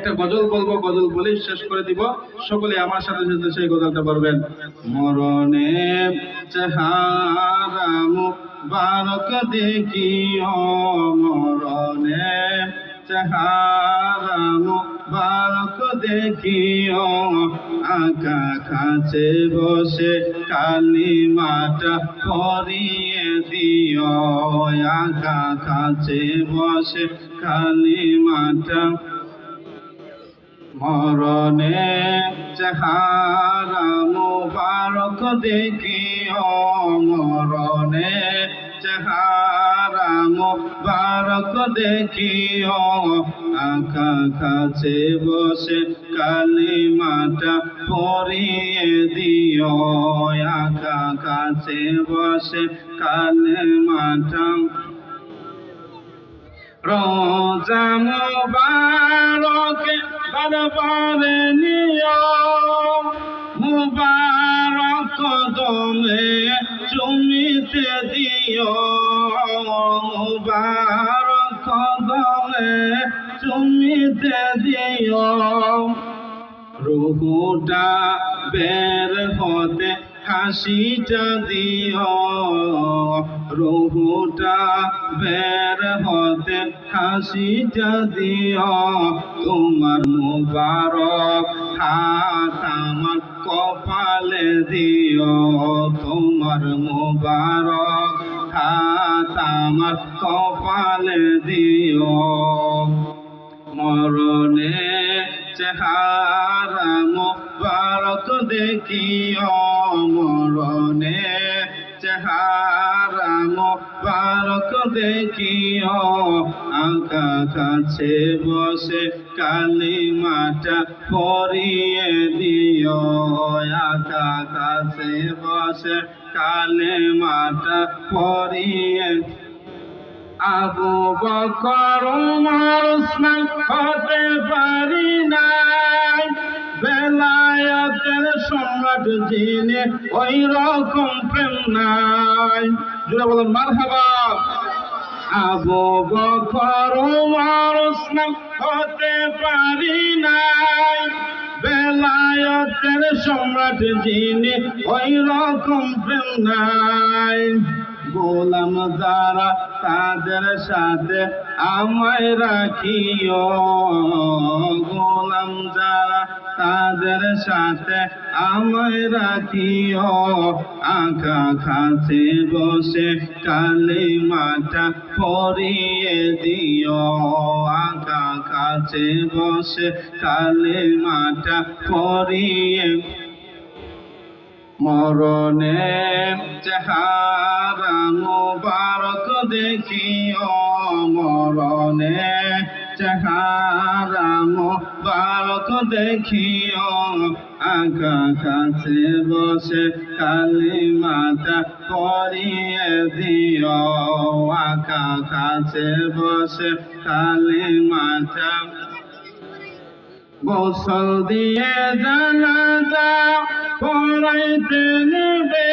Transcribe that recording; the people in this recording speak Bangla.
একটা গজল বলবো, গজল বলেই শেষ করে দিব। সকলে আমার সাথে সাথে সেই গজলটা বলবেন। মরণে চেহারা মুবারক দেখিও, মরণে চেহারা মুবারক দেখিও, আকা কাছে বসে কালিমাটা পড়িয়ে দিও, আকা কাছে বসে কালিমাটা। মরণে চেহারা মুবারক দেখিও, মরণে চেহারা মুবারক দেখিও, আকা কাছে বসে কালিমাটা পড়িয়ে দিও, আকা কাছে বসে কালিমাটা। রোজা মুবারক দরবারে নিও, মুবারক কদমে চুমিতে দিও, মুবারক কদমে চুমিতে দিও। রুহুটা বের হতে হাসিটা দিও, রুহুটা বের হতে হাসিটা দিও, তোমার মুবারক হাত আমার কপালে দিও, তোমার মুবারক হাত আমার কপালে দিও। মরণে চেহারা মুবারক দেখিও, মরণে চেহারা মুবারক দেখিও, আকা কাছে বসে কালিমাটা পড়িয়ে দিও, আকা কাছে বসে কালিমাটা পড়িয়ে। আবু বকর ওমর ওসমান হতে পারি নাই, বেলায়েতের সম্রাট যিনি ওই রকম প্রেম নাই। জোরে বলুন মারহাবা। আবু বকর ওমর ওসমান হতে পারি নাই, বেলায়েতের সম্রাট যিনি ওই রকম প্রেম নাই। গোলাম যারা তাদের সাথে আমায় রাখিও, গোলাম যারা তাদের সাথে আমায় রাখিও, আকা কাছে বসে কালিমাটা পড়িয়ে দিও, আকা কাছে বসে কালিমাটা পড়িয়ে। মরণে চেহারা মুবারক দেখিও, মরণে চেহারা মুবারক দেখিও, আকা কাছে বসে কালিমাটা পড়িয়ে দিও, আকা কাছে বসে কালিমাটা। গোসল দিয়ে জানাজা পড়াইতে নেবে,